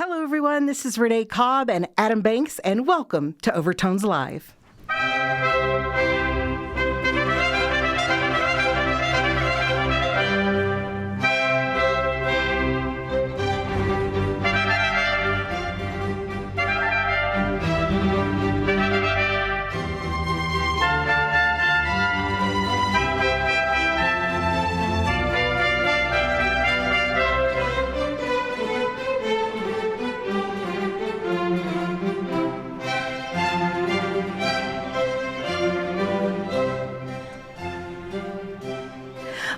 Hello, everyone. This is Renee, Cobb, and Adam Banks, and welcome to Overtones Live.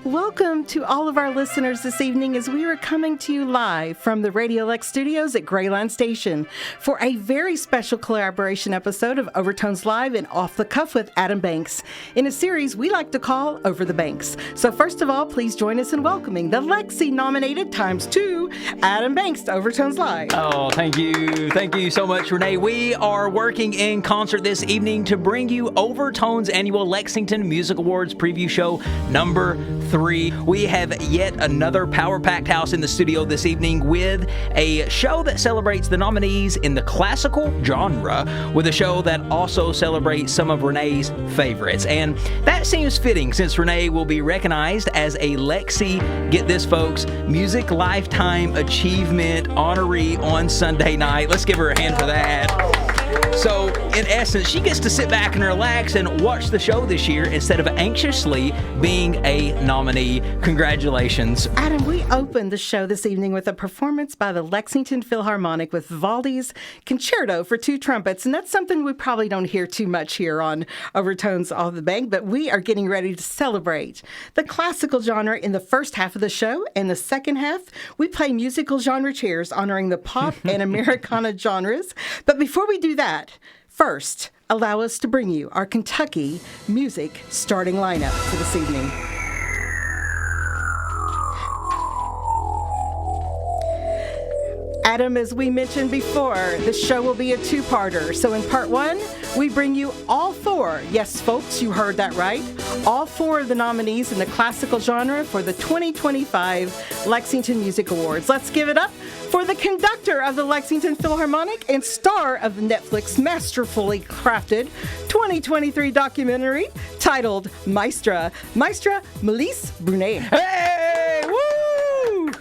Welcome to all of our listeners this evening as we are coming to you live from the Radio Lex studios at Grayline Station for a very special collaboration episode of Overtones Live and Off the Cuff with Adam Banks in a series we like to call Over the Banks. So first of all, please join us in welcoming the Lexi nominated ×2 Adam Banks to Overtones Live. Oh, thank you. Thank you so much, Renee. We are working in concert this evening to bring you Overtones annual Lexington Music Awards preview show number 3. We have yet another power-packed house in the studio this evening with a show that celebrates the nominees in the classical genre with a show that also celebrates some of Renee's favorites. And that seems fitting since Renee will be recognized as a Lexi, get this folks, Music Lifetime Achievement honoree on Sunday night. Let's give her a hand for that. So, in essence, she gets to sit back and relax and watch the show this year instead of anxiously being a nominee. Congratulations. Adam, we opened the show this evening with a performance by the Lexington Philharmonic with Vivaldi's Concerto for 2 trumpets, and that's something we probably don't hear too much here on Overtones Off the Bank, but we are getting ready to celebrate the classical genre in the first half of the show, and the second half, we play musical genre chairs honoring the pop and Americana genres. But before we do that, first, allow us to bring you our Kentucky music starting lineup for this evening. Adam, as we mentioned before, the show will be a 2-parter. So in part 1, we bring you all 4, yes, folks, you heard that right, all 4 of the nominees in the classical genre for the 2025 Lexington Music Awards. Let's give it up for the conductor of the Lexington Philharmonic and star of the Netflix masterfully crafted 2023 documentary titled Maestra, Melisse Brunet. Hey! Woo!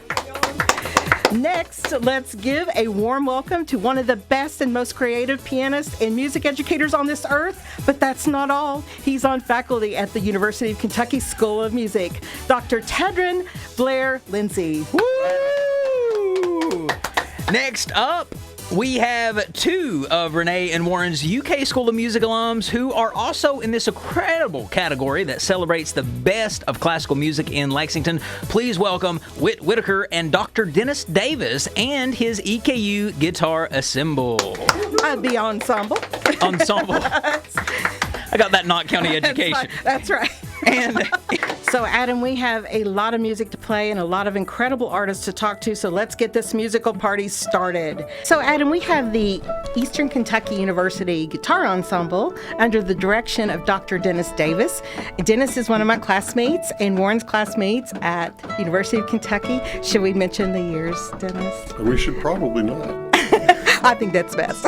Next, let's give a warm welcome to one of the best and most creative pianists and music educators on this earth, but that's not all. He's on faculty at the University of Kentucky School of Music, Dr. Tedrin Lindsay. Woo! Next up, we have 2 of Renee and Warren's UK School of Music alums who are also in this incredible category that celebrates the best of classical music in Lexington. Please welcome Whit Whitaker and Dr. Dennis Davis and his EKU Guitar Ensemble. The ensemble. I got that Knott County education. That's right. And so, Adam, we have a lot of music to play and a lot of incredible artists to talk to, so let's get this musical party started. So, Adam, we have the Eastern Kentucky University Guitar Ensemble under the direction of Dr. Dennis Davis. Dennis is one of my classmates and Warren's classmates at University of Kentucky. Should we mention the years, Dennis? We should probably not. I think that's best.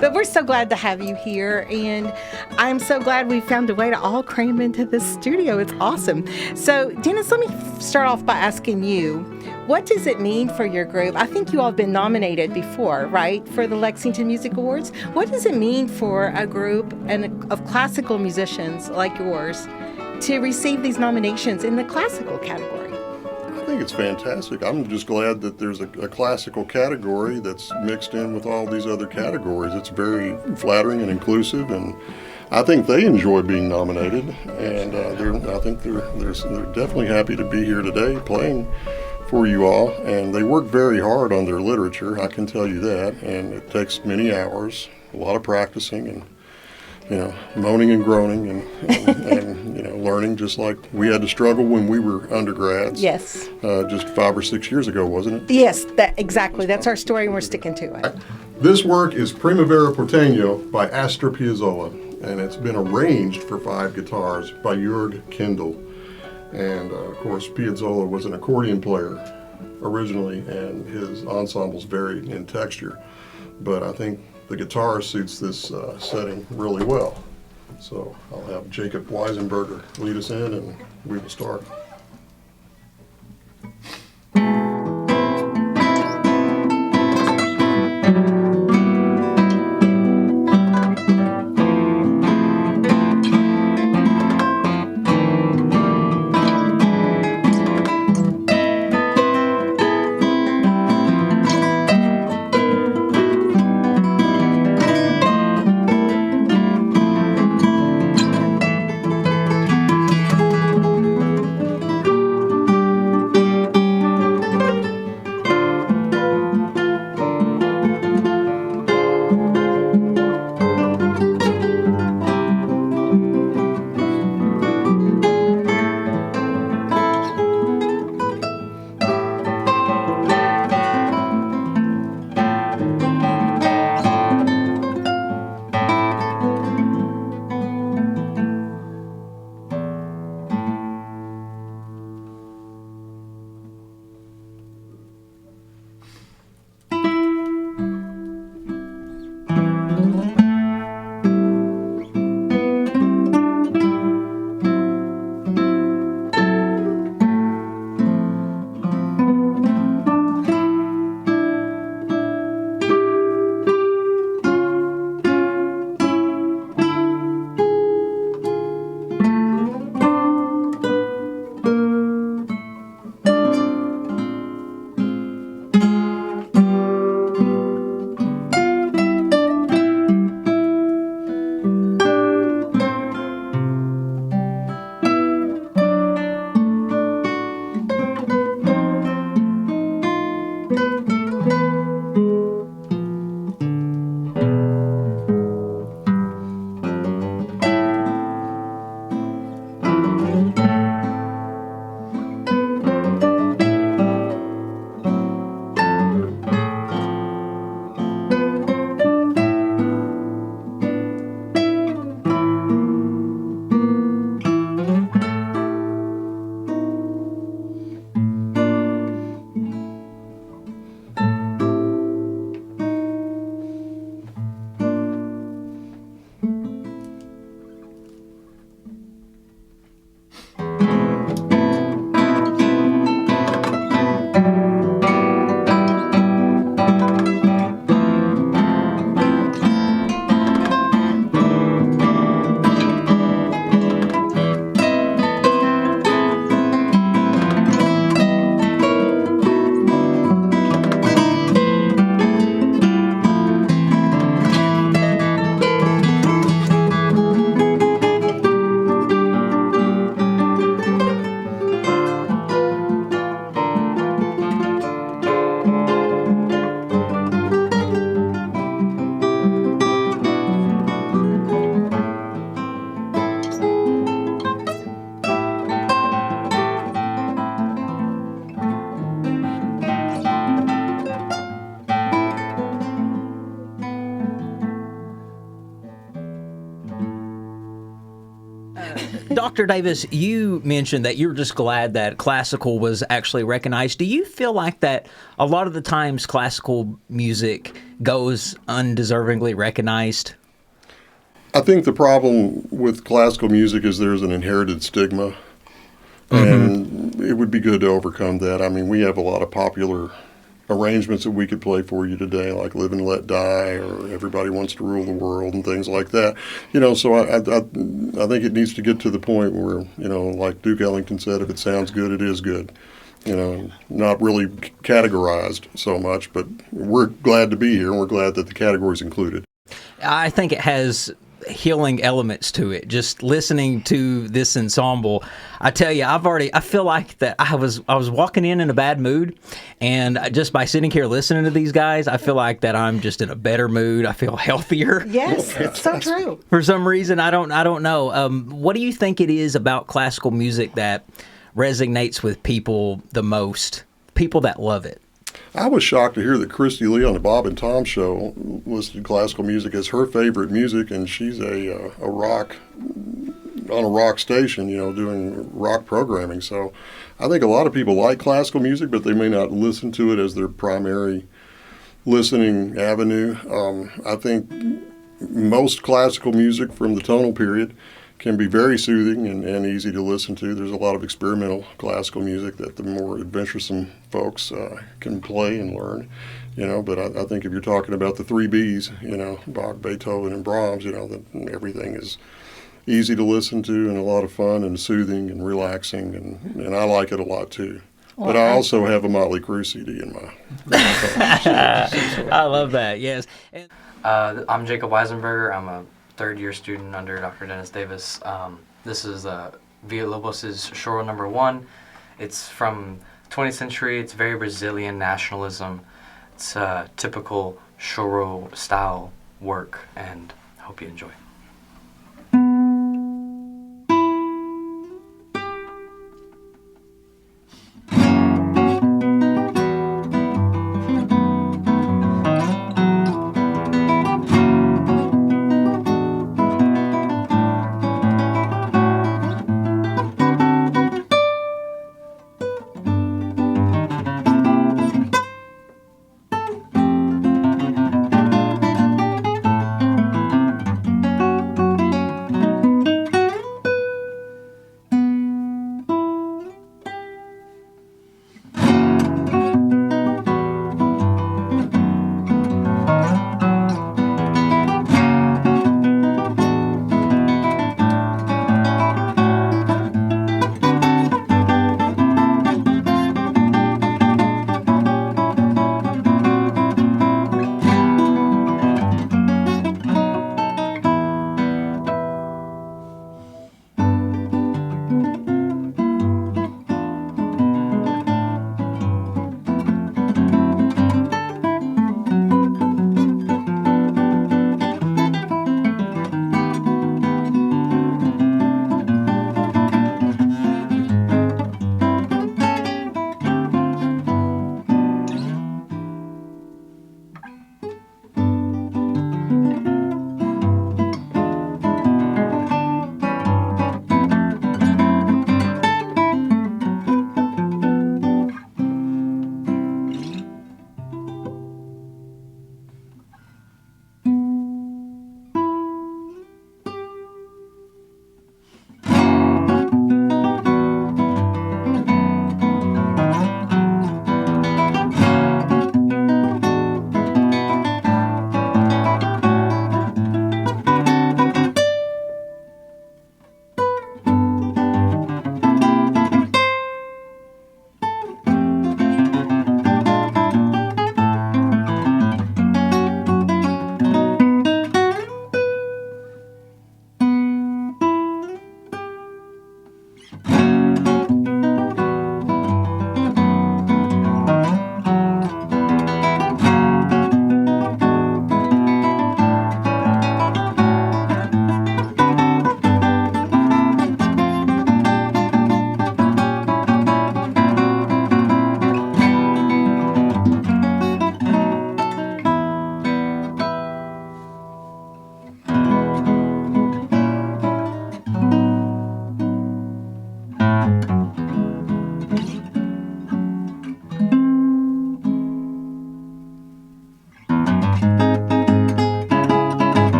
But we're so glad to have you here, and I'm so glad we found a way to all cram into this studio. It's awesome. So, Dennis, let me start off by asking you, what does it mean for your group? I think you all have been nominated before, right, for the Lexington Music Awards. What does it mean for a group of classical musicians like yours to receive these nominations in the classical category? I think it's fantastic. I'm just glad that there's a classical category that's mixed in with all these other categories. It's very flattering and inclusive, and I think they enjoy being nominated, and I think they're definitely happy to be here today playing for you all, and they work very hard on their literature, I can tell you that, and it takes many hours, a lot of practicing, and moaning and groaning and learning, just like we had to struggle when we were undergrads. Yes. Just 5 or 6 years ago, wasn't it? Yes, exactly. That's our story, and we're sticking to it. This work is Primavera Porteño by Astor Piazzolla, and it's been arranged for 5 guitars by Jörg Kendall. And, of course, Piazzolla was an accordion player. originally, and his ensemble's varied in texture. But I think the guitar suits this setting really well. So I'll have Jacob Weisenberger lead us in, and we will start. Dr. Davis, you mentioned that you're just glad that classical was actually recognized. Do you feel like that a lot of the times classical music goes undeservingly recognized? I think the problem with classical music is there's an inherited stigma, and it would be good to overcome that. I mean, we have a lot of popular arrangements that we could play for you today, like Live and Let Die or Everybody Wants to Rule the World and things like that. You know, so I think it needs to get to the point where, you know, like Duke Ellington said, if it sounds good, it is good. You know, not really categorized so much, but we're glad to be here, and we're glad that the category's included. I think it has healing elements to it. Just listening to this ensemble, I tell you, I feel like that I was walking in a bad mood, and just by sitting here listening to these guys, I feel like that I'm just in a better mood. I feel healthier. Yes, it's so true. For some reason, I don't know. What do you think it is about classical music that resonates with people the most? People that love it. I was shocked to hear that Christy Lee on the Bob and Tom show listed classical music as her favorite music, and she's a rock on a rock station, doing rock programming. So I think a lot of people like classical music, but they may not listen to it as their primary listening avenue. I think most classical music from the tonal period can be very soothing and easy to listen to. There's a lot of experimental classical music that the more adventuresome folks can play and learn, but I think if you're talking about the three Bs, Bach, Beethoven, and Brahms, that everything is easy to listen to and a lot of fun and soothing and relaxing, and I like it a lot too. Well, but I also have a Motley Crue CD in my I love that, yes. And I'm Jacob Weisenberger. I'm a third-year student under Dr. Dennis Davis. This is Villalobos' Choro number 1. It's from 20th century. It's very Brazilian nationalism. It's typical choro style work, and I hope you enjoy.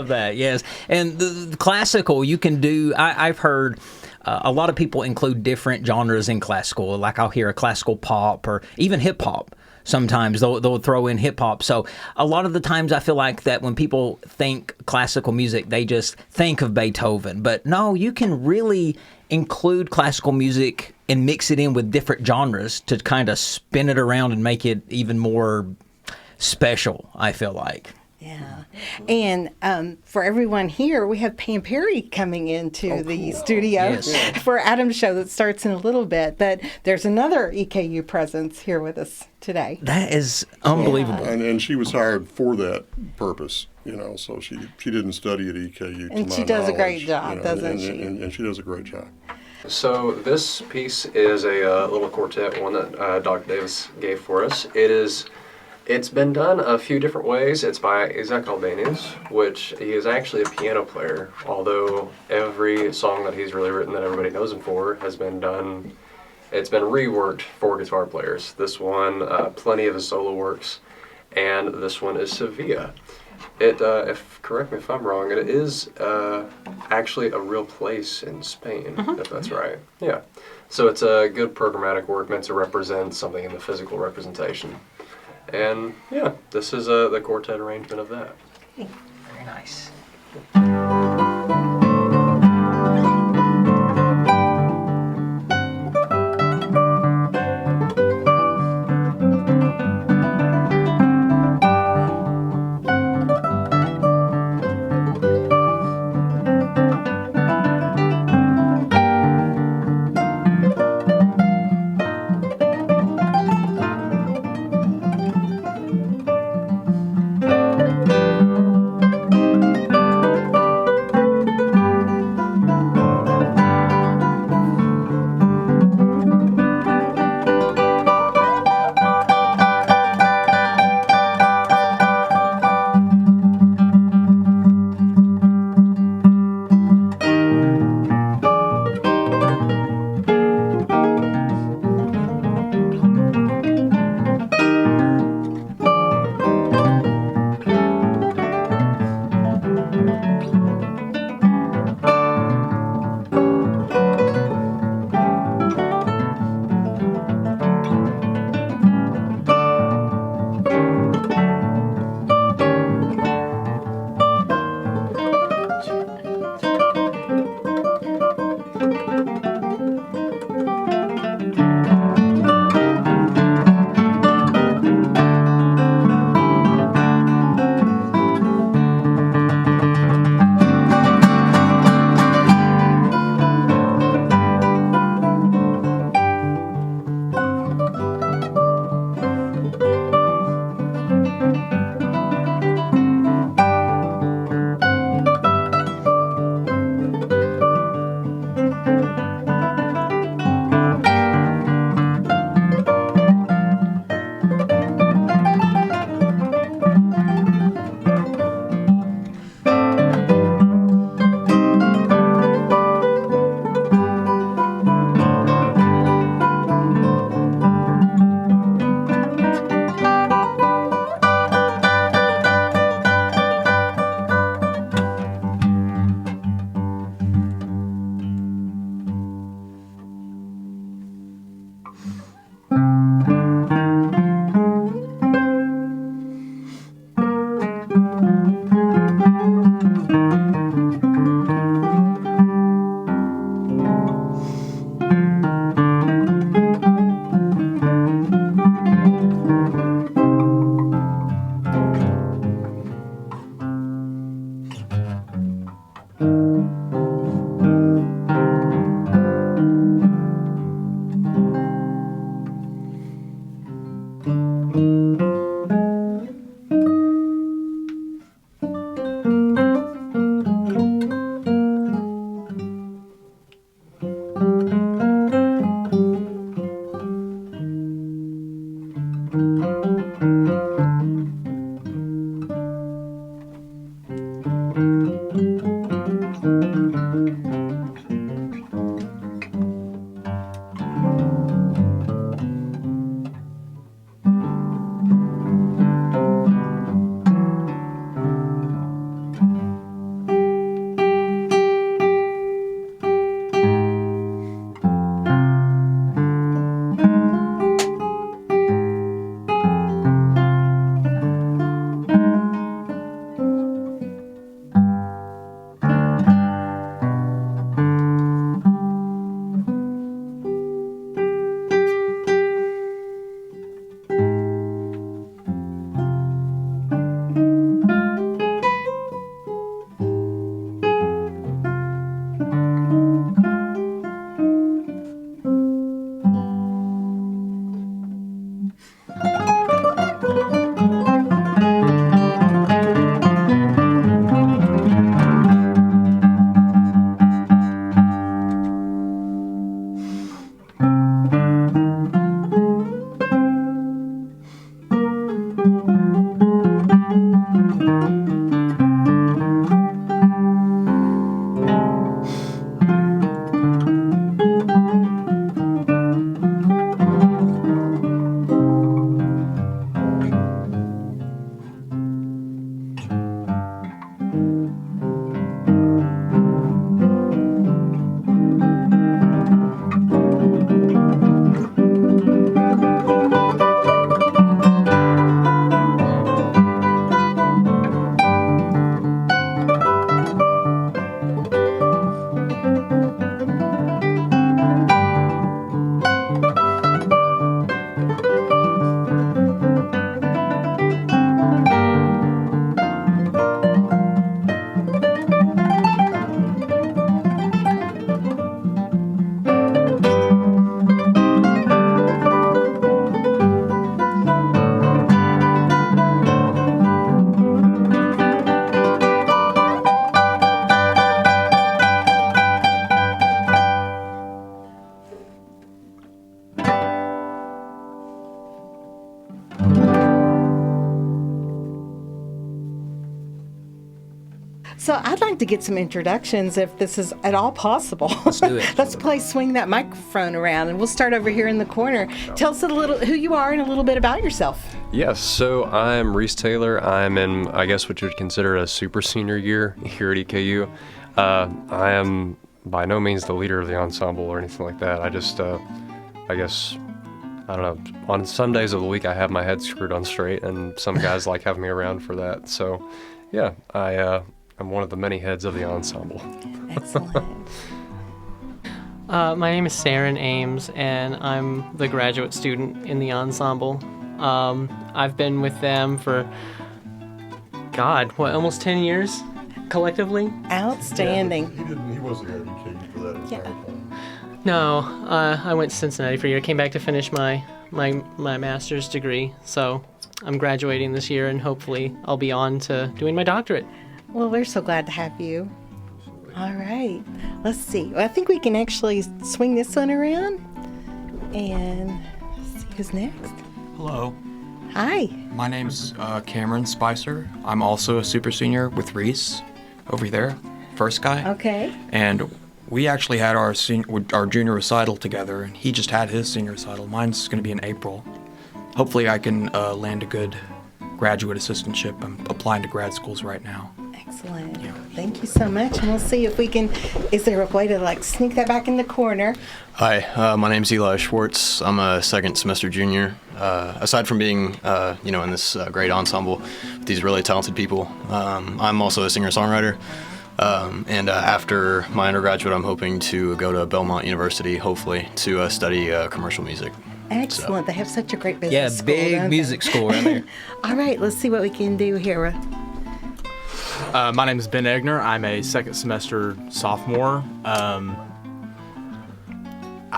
love that. Yes, and the classical you can do. I've heard. A lot of people include different genres in classical. Like I'll hear a classical pop or even hip hop. Sometimes they'll throw in hip hop. So a lot of the times I feel like that when people think classical music, they just think of Beethoven. But no, you can really include classical music and mix it in with different genres to kind of spin it around and make it even more special, I feel like. Yeah. And for everyone here, we have Pam Perry coming into the studio Yes. for Adam's show that starts in a little bit. But there's another EKU presence here with us today. That is unbelievable. And she was hired for that purpose, so she didn't study at EKU. And to she my does a great knowledge, job, doesn't and, she? And she does a great job. So this piece is a little quartet, one that Dr. Davis gave for us. It's been done a few different ways. It's by Isaac Albeniz, which he is actually a piano player, although every song that he's really written that everybody knows him for has been done, it's been reworked for guitar players. This one, plenty of his solo works, and this one is Sevilla. Correct me if I'm wrong, it is actually a real place in Spain, if that's right. Yeah. So it's a good programmatic work meant to represent something in the physical representation. And yeah, this is the quartet arrangement of that. Very nice. So I'd like to get some introductions if this is at all possible. Let's do it. Let's swing that microphone around, and we'll start over here in the corner. Tell us a little who you are and a little bit about yourself. Yes, so I'm Reese Taylor. I'm in, I guess, what you would consider a super senior year here at EKU. I am by no means the leader of the ensemble or anything like that. I just, I guess, I don't know, on some days of the week I have my head screwed on straight, and some guys like having me around for that. So, yeah, I'm one of the many heads of the ensemble. Excellent. My name is Saren Ames, and I'm the graduate student in the ensemble. I've been with them for, almost 10 years collectively? Outstanding. Yeah, he wasn't at EKU for that entire time. No, I went to Cincinnati for a year. I came back to finish my master's degree, so I'm graduating this year, and hopefully I'll be on to doing my doctorate. Well, we're so glad to have you. All right. Let's see. Well, I think we can actually swing this one around and see who's next. Hello, Hi. my name's Cameron Spicer. I'm also a super senior with Reese over there, first guy. Okay. And we actually had our junior recital together, and he just had his senior recital. Mine's going to be in April. Hopefully I can land a good graduate assistantship. I'm applying to grad schools right now. Excellent. Thank you so much. And we'll see if we can, is there a way to sneak that back in the corner? Hi, my name's Eli Schwartz. I'm a second semester junior. Aside from being, in this great ensemble with these really talented people, I'm also a singer-songwriter. And after my undergraduate, I'm hoping to go to Belmont University, hopefully, to study commercial music. Excellent. They have such a great business Yeah, school, big don't music they? school right there. All right, let's see what we can do here. My name is Ben Egner. I'm a second semester sophomore. I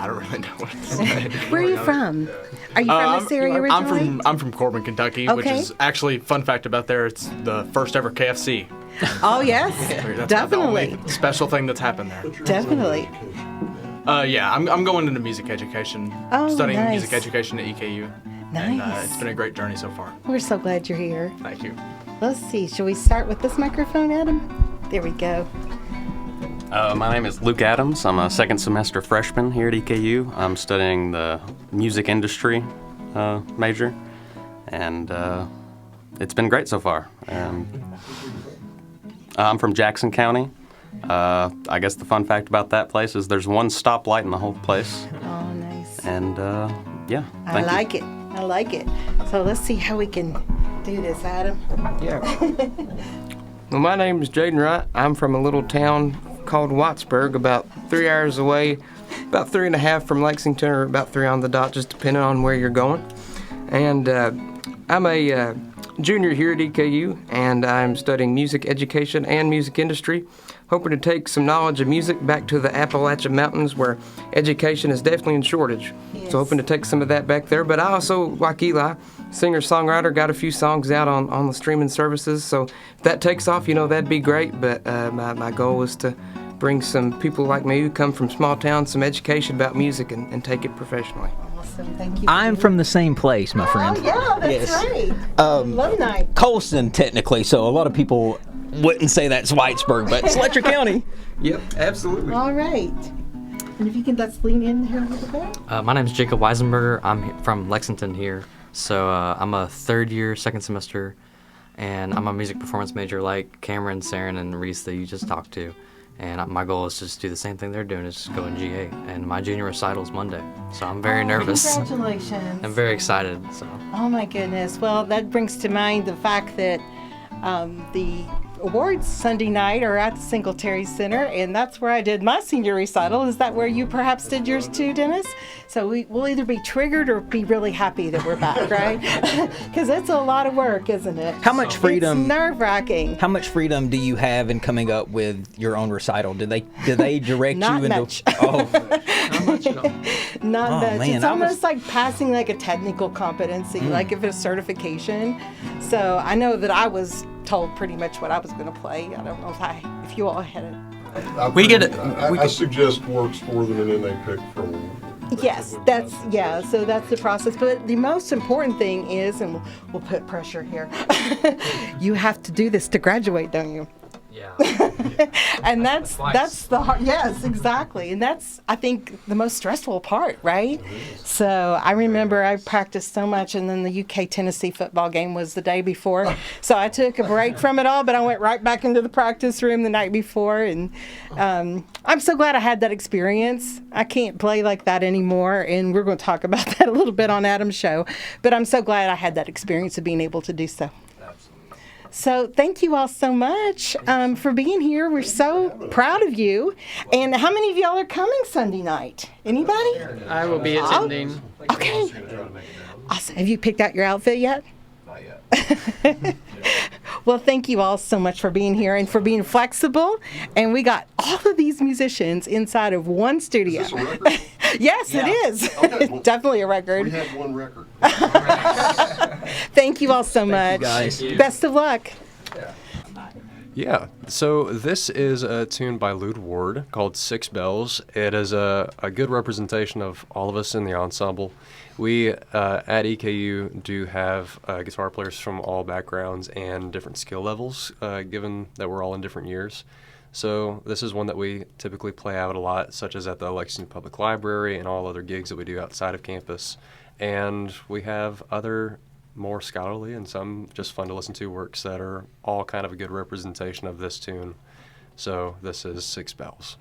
don't really know what to say. Where are you from? Are you from this area originally? I'm from Corbin, Kentucky, which Okay. is actually, fun fact about there, it's the first ever KFC. Oh, yes. That's Definitely. the only special thing that's happened there. Definitely. Yeah, I'm going into music education, Oh, studying nice. music education at EKU. And Nice. it's been a great journey so far. We're so glad you're here. Thank you. Let's see. Shall we start with this microphone, Adam? There we go. My name is Luke Adams. I'm a second semester freshman here at EKU. I'm studying the music industry major, and it's been great so far. I'm from Jackson County. I guess the fun fact about that place is there's one stoplight in the whole place. Oh, nice. And yeah, I like it. I like it. So let's see how we can do this, Adam. Yeah. Well, my name is Jaden Wright. I'm from a little town called Wattsburg, about 3 hours away, about 3.5 from Lexington, or about 3 on the dot, just depending on where you're going. And I'm a junior here at EKU, and I'm studying music education and music industry, hoping to take some knowledge of music back to the Appalachian Mountains, where education is definitely in shortage. Yes. So hoping to take some of that back there. But I also, like Eli, singer-songwriter, got a few songs out on the streaming services. So if that takes off, that'd be great. But my goal is to bring some people like me who come from small towns some education about music and take it professionally. Awesome. Thank you. I'm from the same place, my friend. Oh, yeah, that's Yes. right. Um, Alumni. Colston, technically, so a lot of people wouldn't say that's Whitesburg, but it's Letcher County. Yep, absolutely. All right. And if you can, let's lean in here a little bit. My name is Jacob Weisenberger. I'm from Lexington here. So I'm a third year, second semester, and I'm a music performance major like Cameron, Saren, and Reese that you just talked to. And my goal is just to do the same thing they're doing, is just go in GA. And my junior recital is Monday, so I'm very nervous. Congratulations. I'm very excited. So. Oh my goodness. Well, that brings to mind the fact that the awards Sunday night are at the Singletary Center, and that's where I did my senior recital. Is that where you perhaps did yours too, Dennis? So we'll either be triggered or be really happy that we're back, right? Because it's a lot of work, isn't it? How much freedom? It's nerve-wracking. How much freedom do you have in coming up with your own recital? Do they direct Not you into? much. Oh, Not much at all. Not Oh, much. man, It's I was- almost like passing like a technical competency, like if it's certification. So I know that I was told pretty much what I was going to play. I don't know if you all had it. I suggest works for them, and then they pick from. Yes, so that's the process. But the most important thing is, and we'll put pressure here, you have to do this to graduate, don't you? Yeah. And that's the hard, yes, exactly. And that's, I think, the most stressful part, right? So I remember I practiced so much, and then the UK-Tennessee football game was the day before. So I took a break from it all, but I went right back into the practice room the night before. And I'm so glad I had that experience. I can't play like that anymore, and we're going to talk about that a little bit on Adam's show. But I'm so glad I had that experience of being able to do so. So thank you all so much for being here. We're so proud of you. And how many of y'all are coming Sunday night? Anybody? I will be attending. Okay. Awesome. Have you picked out your outfit yet? Not yet. Well, thank you all so much for being here and for being flexible. And we got all of these musicians inside of one studio. Is this a record? Yes, Yeah. it is. Okay, well, Definitely a record. We had one record. Thank you all so much. guys. Best of luck. Yeah, so this is a tune by Lud Ward called Six Bells. It is a good representation of all of us in the ensemble. We at EKU do have guitar players from all backgrounds and different skill levels, given that we're all in different years. So this is one that we typically play out a lot, such as at the Lexington Public Library and all other gigs that we do outside of campus. And we have other more scholarly and some just fun to listen to works that are all kind of a good representation of this tune. So this is Six Bells.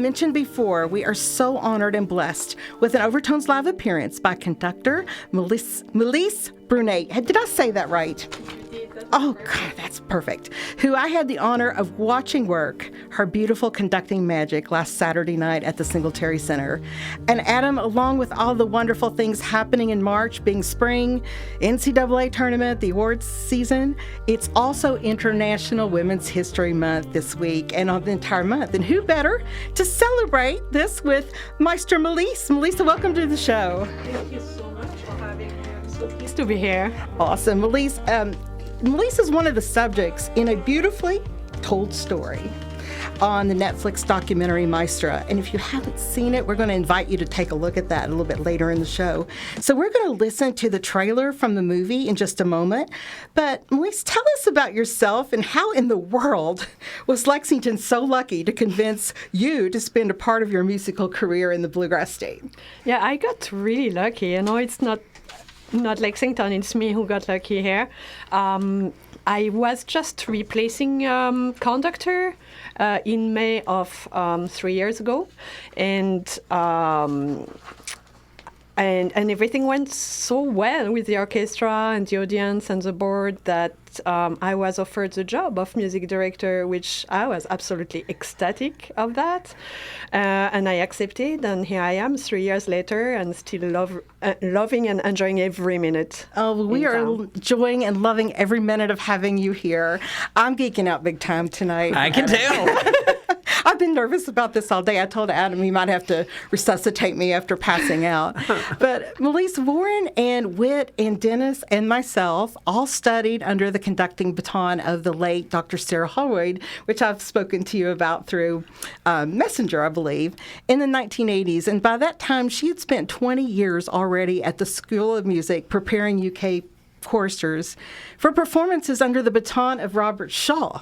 mentioned before, we are so honored and blessed with an Overtones live appearance by conductor Melisse Brunet. Did I say that right? Oh, God, that's perfect. Who I had the honor of watching work her beautiful conducting magic last Saturday night at the Singletary Center. And Adam, along with all the wonderful things happening in March, being spring, NCAA tournament, the awards season, it's also International Women's History Month this week and on the entire month. And who better to celebrate this with Maestra Melisse? Melisse, welcome to the show. Thank you so much for having me. I'm so pleased to be here. Awesome. Melisse, Melisse is one of the subjects in a beautifully told story on the Netflix documentary Maestra. And if you haven't seen it, we're going to invite you to take a look at that a little bit later in the show. So we're going to listen to the trailer from the movie in just a moment. But Melisse, tell us about yourself and how in the world was Lexington so lucky to convince you to spend a part of your musical career in the Bluegrass State? Yeah, I got really lucky. You know, it's not Lexington, it's me who got lucky here. I was just replacing conductor in May of 3 years ago, and everything went so well with the orchestra and the audience and the board that I was offered the job of music director, which I was absolutely ecstatic of that. And I accepted, and here I am 3 years later and still loving and enjoying every minute. Oh, we are enjoying and loving every minute of having you here. I'm geeking out big time tonight. I can tell. I've been nervous about this all day. I told Adam he might have to resuscitate me after passing out. But Melisse, Warren and Whit and Dennis and myself all studied under the conducting baton of the late Dr. Sarah Holroyd, which I've spoken to you about through Messenger, I believe, in the 1980s. And by that time, she had spent 20 years already at the School of Music preparing UK choristers for performances under the baton of Robert Shaw.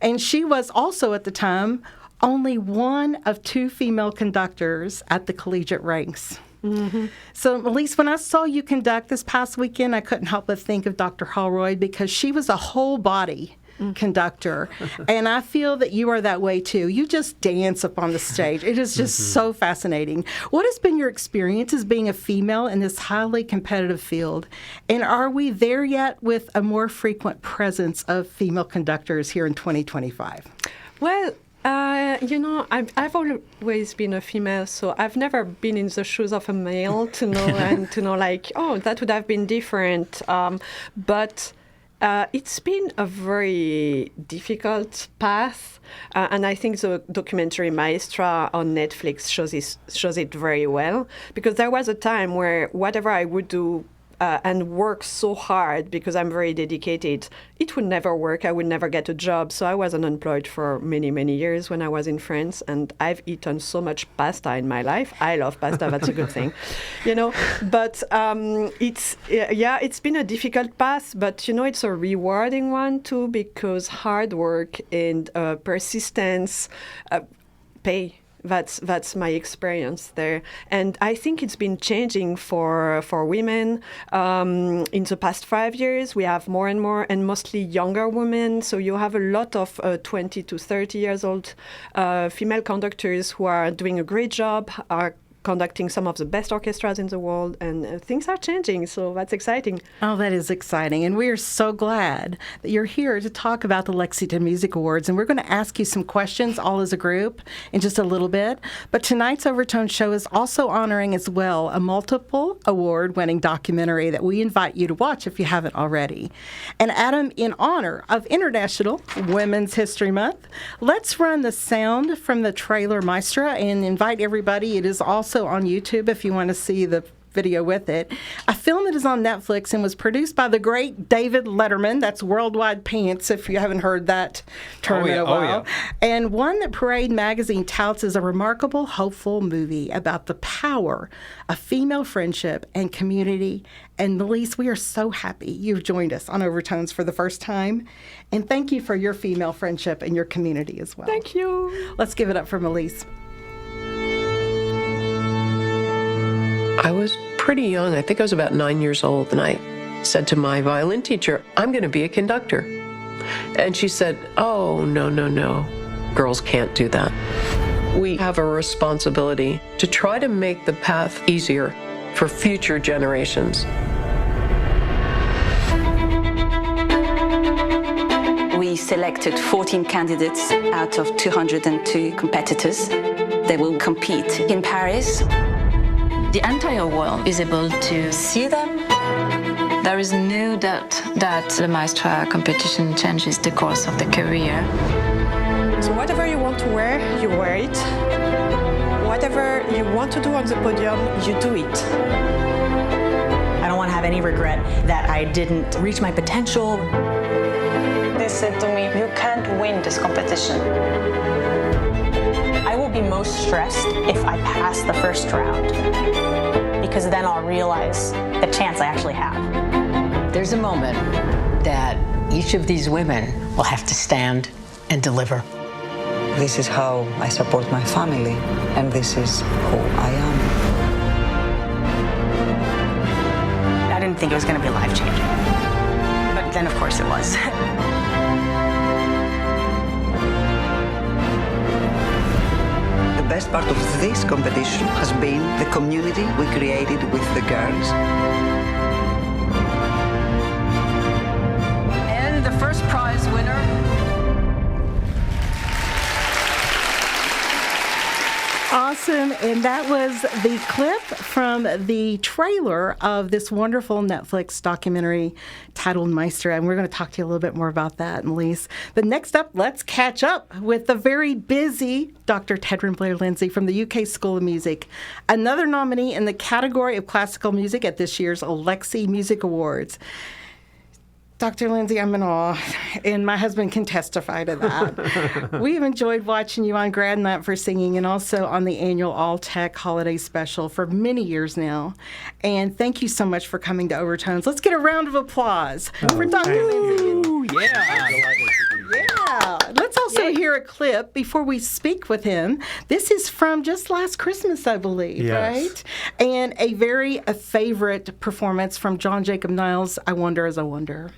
And she was also, at the time, only one of two female conductors at the collegiate ranks. Mm-hmm. So, Melisse, when I saw you conduct this past weekend, I couldn't help but think of Dr. Holroyd because she was a whole body conductor. And I feel that you are that way too. You just dance up on the stage. It is just so fascinating. What has been your experience as being a female in this highly competitive field? And are we there yet with a more frequent presence of female conductors here in 2025? Well, you know, I've always been a female, so I've never been in the shoes of a male to know and to know like, oh, that would have been different. But it's been a very difficult path, and I think the documentary Maestra on Netflix shows it very well, because there was a time where whatever I would do and work so hard because I'm very dedicated, it would never work. I would never get a job. So I was unemployed for many, many years when I was in France, and I've eaten so much pasta in my life. I love pasta. That's a good thing, you know. But it's been a difficult path, but, you know, it's a rewarding one too, because hard work and persistence pay. That's my experience there. And I think it's been changing for women. In the past 5 years, we have more and more, and mostly younger women. So you have a lot of 20 to 30 years old female conductors who are doing a great job, are conducting some of the best orchestras in the world, and things are changing, so that's exciting. Oh, that is exciting, and we are so glad that you're here to talk about the Lexington Music Awards, and we're going to ask you some questions all as a group in just a little bit, but tonight's Overtones show is also honoring as well a multiple award-winning documentary that we invite you to watch if you haven't already. And Adam, in honor of International Women's History Month, let's run the sound from the trailer Maestra and invite everybody. It is also on YouTube if you want to see the video with it. A film that is on Netflix and was produced by the great David Letterman. That's Worldwide Pants, if you haven't heard that term in a while. And one that Parade Magazine touts as a remarkable, hopeful movie about the power of female friendship and community. And Melisse, we are so happy you've joined us on Overtones for the first time. And thank you for your female friendship and your community as well. Thank you. Let's give it up for Melisse. I was pretty young. I think I was about 9 years old, and I said to my violin teacher, I'm going to be a conductor. And she said, oh, no, girls can't do that. We have a responsibility to try to make the path easier for future generations. We selected 14 candidates out of 202 competitors. They will compete in Paris. The entire world is able to see them. There is no doubt that the Maestra competition changes the course of the career. So whatever you want to wear, you wear it. Whatever you want to do on the podium, you do it. I don't want to have any regret that I didn't reach my potential. They said to me, you can't win this competition. I will be most stressed if I pass the first round, because then I'll realize the chance I actually have. There's a moment that each of these women will have to stand and deliver. This is how I support my family, and this is who I am. I didn't think it was going to be life-changing, but then of course it was. The best part of this competition has been the community we created with the girls. And the first prize winner. Awesome. And that was the clip from the trailer of this wonderful Netflix documentary titled Maestra. And we're going to talk to you a little bit more about that, Melisse. But next up, let's catch up with the very busy Dr. Tedrin Lindsay from the UK School of Music, another nominee in the category of classical music at this year's Lexi Music Awards. Dr. Lindsay, I'm in awe, and my husband can testify to that. We've enjoyed watching you on Grad Night for singing and also on the annual All Tech Holiday Special for many years now. And thank you so much for coming to Overtones. Let's get a round of applause for Dr. Lindsay. Yeah. Let's also hear a clip before we speak with him. This is from just last Christmas, I believe, right? And a favorite performance from John Jacob Niles, I Wonder as I Wonder.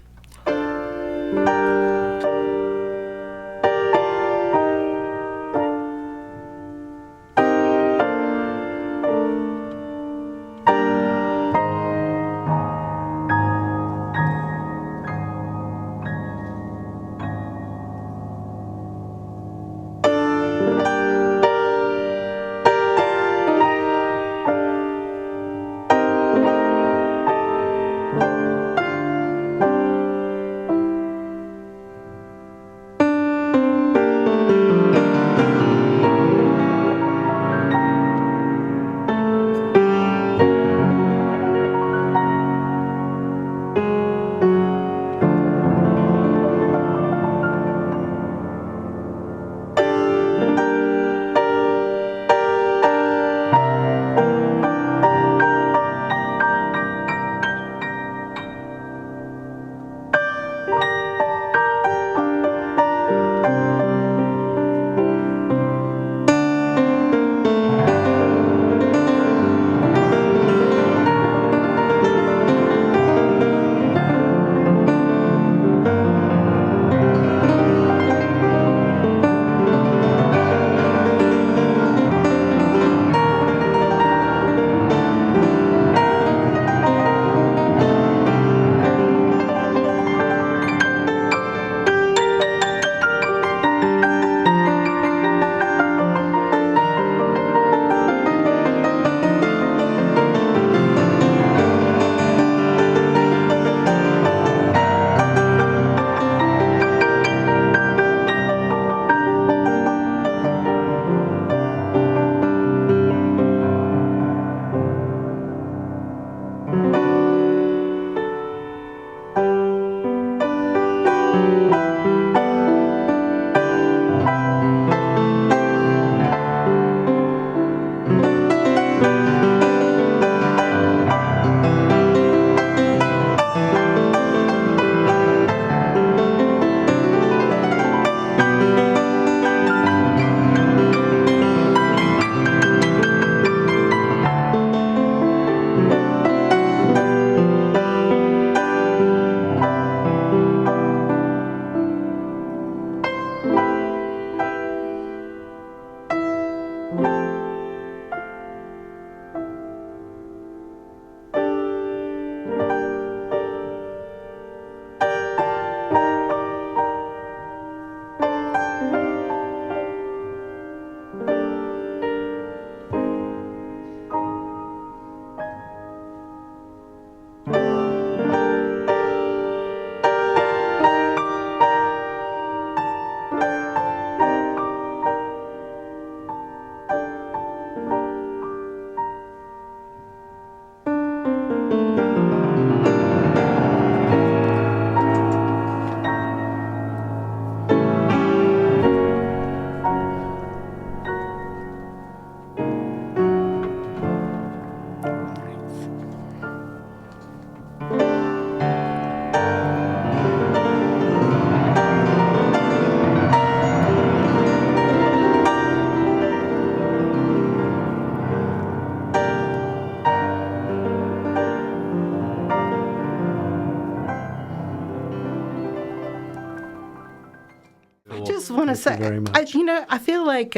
just want to say, very much. I feel like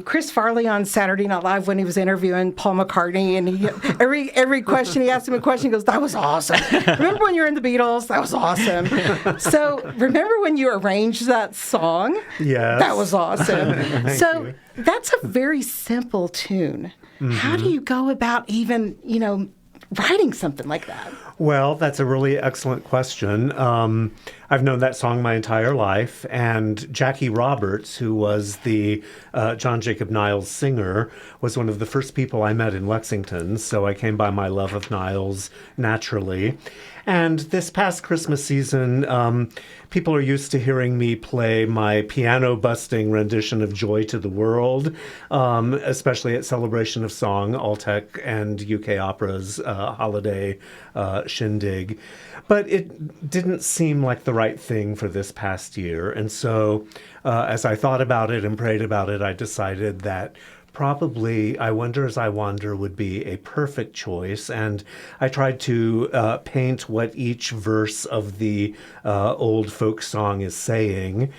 Chris Farley on Saturday Night Live when he was interviewing Paul McCartney, and every question he asked him a question, he goes, "That was awesome." Remember when you were in the Beatles? That was awesome. So remember when you arranged that song? Yes. That was awesome. So you. that's a very simple tune. Mm-hmm. How do you go about even, writing something like that? Well, that's a really excellent question. I've known that song my entire life, and Jackie Roberts, who was the John Jacob Niles singer, was one of the first people I met in Lexington, so I came by my love of Niles naturally. And this past Christmas season, people are used to hearing me play my piano-busting rendition of Joy to the World, especially at Celebration of Song, Alltech and UK Opera's holiday shindig. But it didn't seem like the right thing for this past year. And so as I thought about it and prayed about it, I decided that probably I Wonder As I Wander would be a perfect choice. And I tried to paint what each verse of the old folk song is saying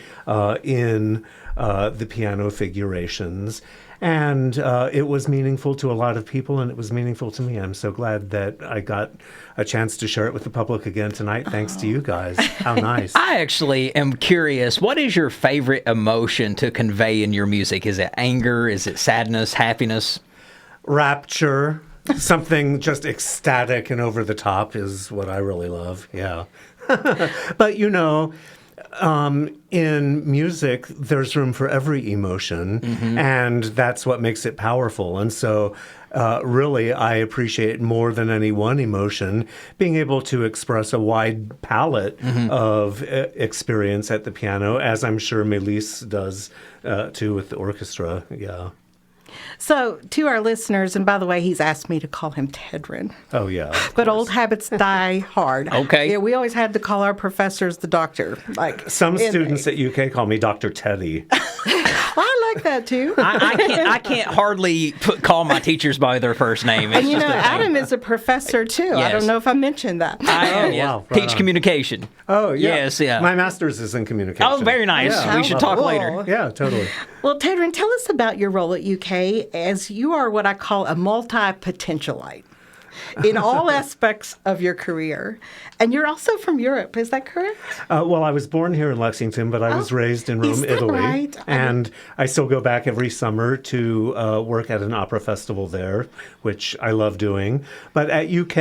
in the piano figurations. And it was meaningful to a lot of people, and it was meaningful to me. I'm so glad that I got a chance to share it with the public again tonight, thanks to you guys. How nice. I actually am curious, what is your favorite emotion to convey in your music? Is it anger? Is it sadness, happiness? Rapture. Something just ecstatic and over the top is what I really love, yeah. But in music, there's room for every emotion, and that's what makes it powerful. And so, really, I appreciate more than any one emotion being able to express a wide palette of experience at the piano, as I'm sure Melisse does too with the orchestra. Yeah. So, to our listeners, and by the way, he's asked me to call him Tedrin. Oh, yeah. But old habits die hard. Okay. Yeah, we always had to call our professors the doctor. Some students at UK call me Dr. Teddy. I like that, too. I can't hardly call my teachers by their first name. It's And just a thing. Adam is a professor, too. Yes. I don't know if I mentioned that. I am, yes. wow, right Teach on. communication. Oh, yeah. Yes, yeah. My master's is in communication. Oh, very nice. Yeah. We should talk Cool. later. Yeah, totally. Well, Tedrin, tell us about your role at UK, as you are what I call a multi-potentialite in all aspects of your career. And you're also from Europe, is that correct? Well, I was born here in Lexington, but I was raised in Rome, is that Italy. right? And I still go back every summer to work at an opera festival there, which I love doing. But at UK,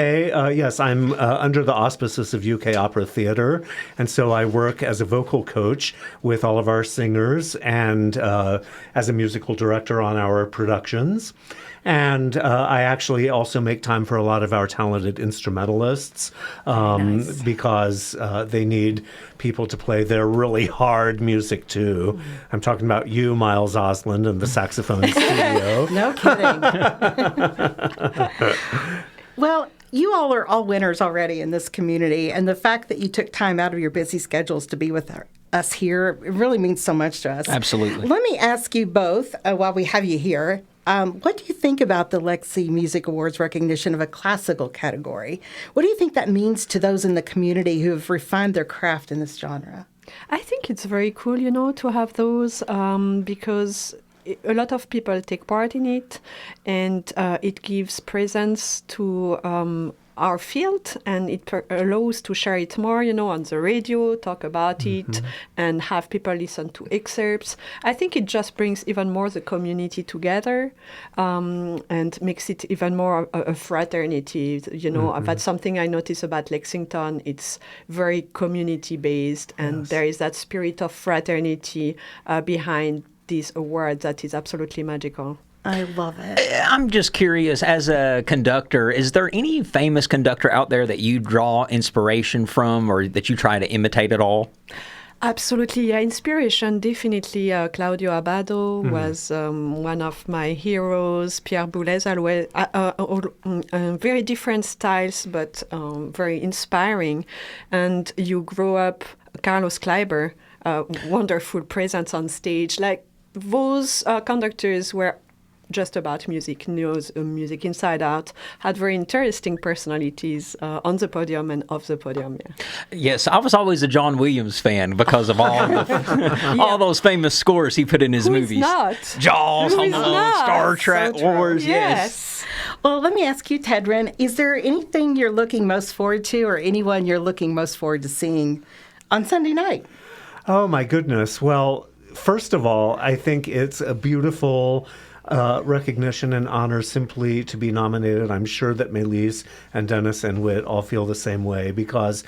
yes, I'm under the auspices of UK Opera Theatre. And so I work as a vocal coach with all of our singers and as a musical director on our productions. And I actually also make time for a lot of our talented instrumentalists because they need people to play their really hard music too. I'm talking about you, Miles Osland, and the saxophone studio. No kidding. Well, you all are all winners already in this community, and the fact that you took time out of your busy schedules to be with us here, it really means so much to us. Absolutely. Let me ask you both, while we have you here, what do you think about the Lexi Music Awards recognition of a classical category? What do you think that means to those in the community who have refined their craft in this genre? I think it's very cool, to have those because a lot of people take part in it, and it gives presence to our field, and it allows to share it more, on the radio, talk about it, and have people listen to excerpts. I think it just brings even more the community together and makes it even more a fraternity. That's something I notice about Lexington. It's very community-based, and there is that spirit of fraternity behind these awards that is absolutely magical. I love it. I'm just curious, as a conductor, is there any famous conductor out there that you draw inspiration from or that you try to imitate at all? Absolutely, yeah. Inspiration, definitely. Claudio Abbado was one of my heroes. Pierre Boulez, very different styles, but very inspiring. And you grow up, Carlos Kleiber, wonderful presence on stage. Like, those conductors were just about music, knows music inside out, had very interesting personalities on the podium and off the podium. Yeah. Yes, I was always a John Williams fan because of all all those famous scores he put in his movies. Not? Jaws, Who Home is Alone, not? Star Trek, So true. Wars. Yes. Well, let me ask you, Tedrin, is there anything you're looking most forward to or anyone you're looking most forward to seeing on Sunday night? Oh, my goodness. Well, first of all, I think it's a beautiful recognition and honor simply to be nominated. I'm sure that Melisse and Dennis and Whit all feel the same way because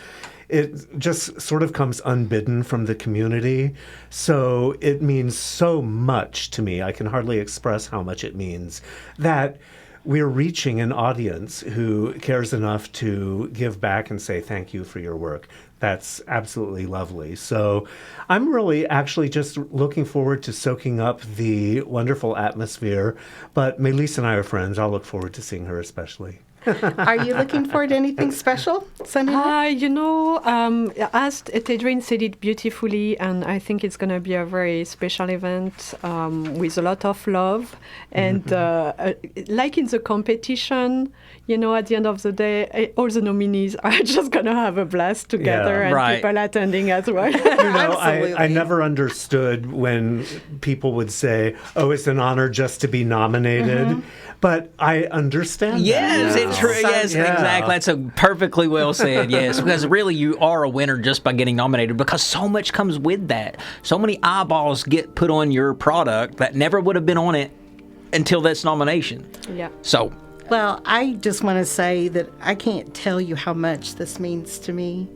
it just sort of comes unbidden from the community. So it means so much to me. I can hardly express how much it means that we're reaching an audience who cares enough to give back and say thank you for your work. That's absolutely lovely. So I'm really actually just looking forward to soaking up the wonderful atmosphere. But Melisse and I are friends. I'll look forward to seeing her especially. Are you looking forward to anything special Sunday night? As Tedrin said it beautifully, and I think it's going to be a very special event with a lot of love. And like in the competition, at the end of the day, all the nominees are just going to have a blast together and people attending as well. I never understood when people would say, oh, it's an honor just to be nominated. But I understand Yes, that. it's true. Yes, exactly. That's perfectly well said. Yes, because really you are a winner just by getting nominated because so much comes with that. So many eyeballs get put on your product that never would have been on it until this nomination. Yeah. So. Well, I just want to say that I can't tell you how much this means to me.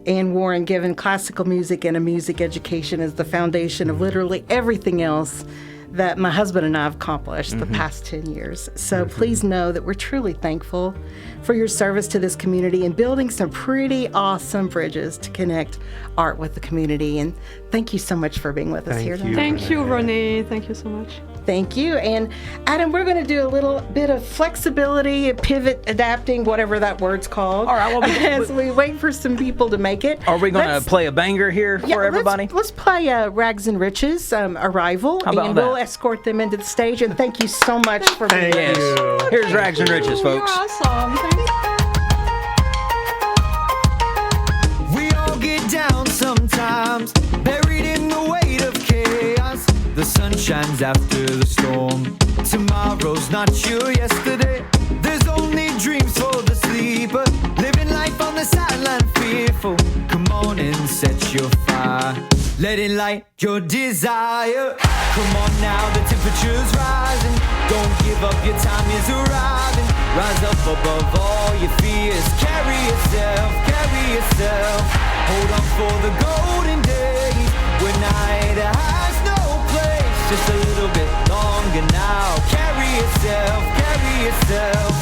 And Warren, given classical music and a music education as the foundation of literally everything else that my husband and I have accomplished the past 10 years. So please know that we're truly thankful for your service to this community and building some pretty awesome bridges to connect art with the community. And thank you so much for being with us here tonight. Thank you, Renee. Thank you so much. Thank you. And Adam, we're going to do a little bit of flexibility, pivot, adapting, whatever that word's called. All right. Well, as we wait for some people to make it. Are we going to play a banger here for everybody? Let's play Rags and Riches, Arrival. How about and we'll escort them into the stage. And thank you so much for being Yes. with us. Here's Rags and Riches, folks. You're awesome. We all get down sometimes, buried in the weight of chaos. The sun shines after the storm. Tomorrow's not your yesterday. There's only dreams for the sleeper, living life on the sideline fearful. Come on and set your fire, let it light your desire. Come on now, the temperature's rising. Don't give up, your time is arriving. Rise up above all your fears. Carry yourself, carry yourself. Hold on for the golden days when night has no place. Just a little bit longer now. Carry yourself, carry yourself.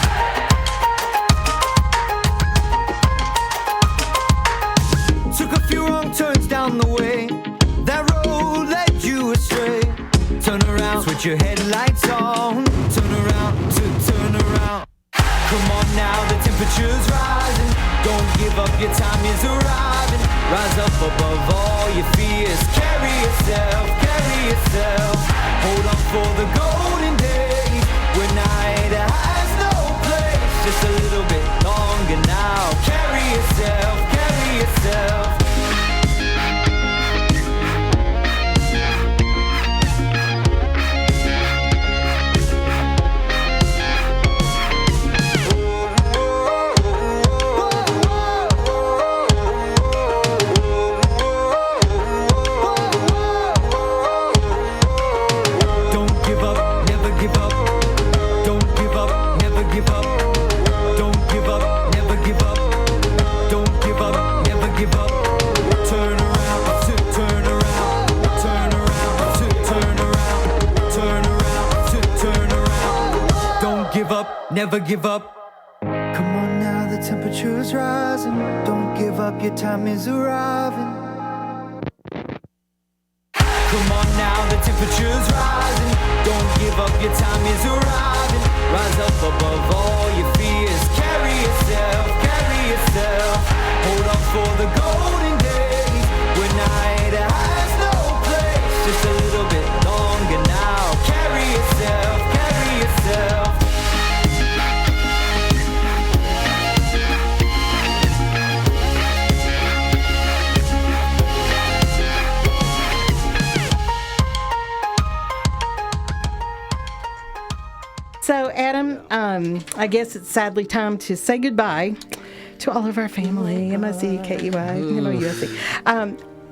Took a few wrong turns down the way. That road led you astray. Turn around, switch your headlights on. Turn around, turn around. Come on now, the temperature's rising. Don't give up, your time is arriving. Rise up above all your fears. Carry yourself, carry yourself. Hold on for the golden days when night has no place. Just a little bit longer now. Carry yourself, carry yourself. Never give up. Come on now, the temperature is rising. Don't give up, your time is arriving. Come on now, the temperature is rising. Don't give up, your time is arriving. Rise up above all your fears. Carry yourself, carry yourself. Hold on for the golden days when night has no place. Just a little bit longer now. Carry yourself, carry I guess it's sadly time to say goodbye to all of our family, MSC, KUI, MOUSC.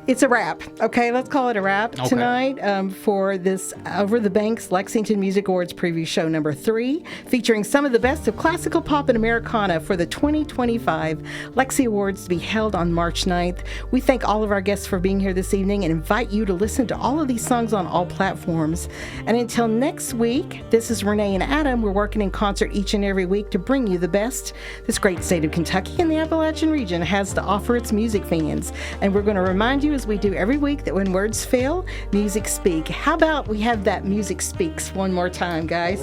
It's a wrap, okay? Let's call it a wrap tonight for this Over the Banks Lexington Music Awards Preview Show number 3, featuring some of the best of classical pop and Americana for the 2025 Lexi Awards to be held on March 9th. We thank all of our guests for being here this evening and invite you to listen to all of these songs on all platforms. And until next week, this is Renee and Adam. We're working in concert each and every week to bring you the best this great state of Kentucky and the Appalachian region has to offer its music fans. And we're going to remind you, as we do every week, that when words fail, music speak. How about we have that music speaks one more time, guys?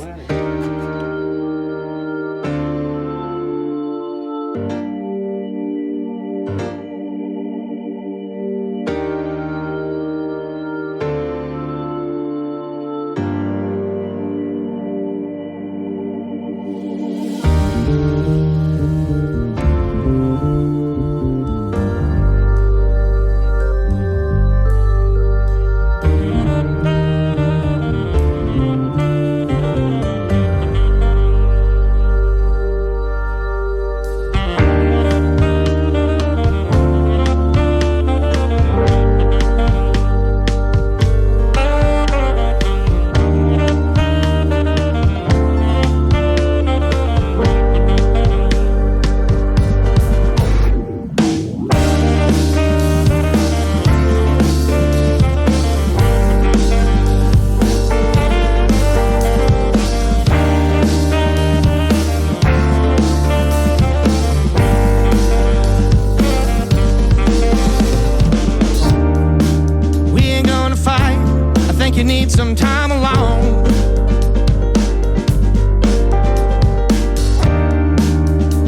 You need some time alone.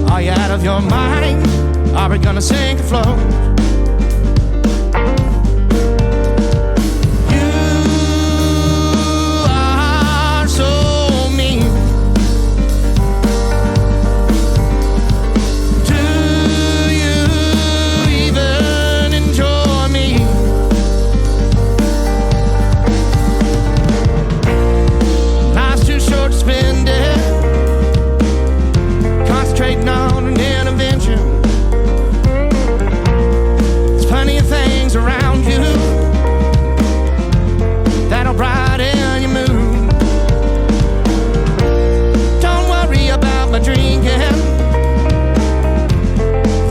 Are you out of your mind? Are we gonna sink or float? You are so mean. Do you even enjoy me? Short to spend it, concentrating on an intervention. There's plenty of things around you that'll brighten your mood. Don't worry about my drinking,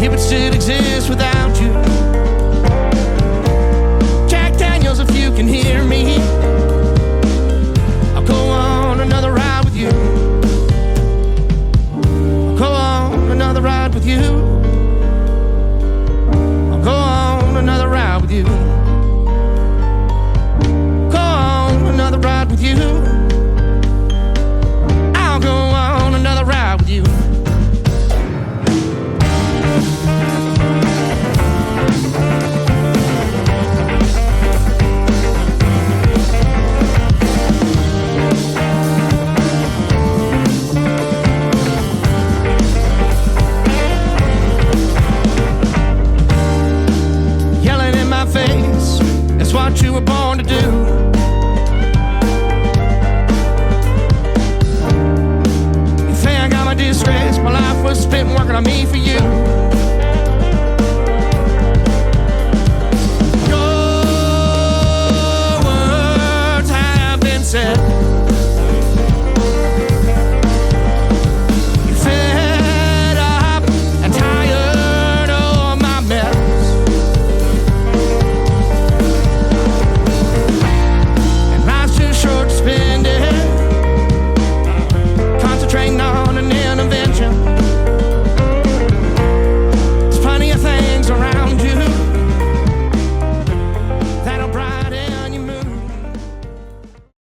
it would still exist without you. Jack Daniels, if you can hear me, I'll go on another ride with you. I'll go on another ride with you. I'll go on another ride with you. Go on another ride with you. I'll go on another ride with you. Face, it's what you were born to do. You think I got my disgrace? My life was spent working on me for you.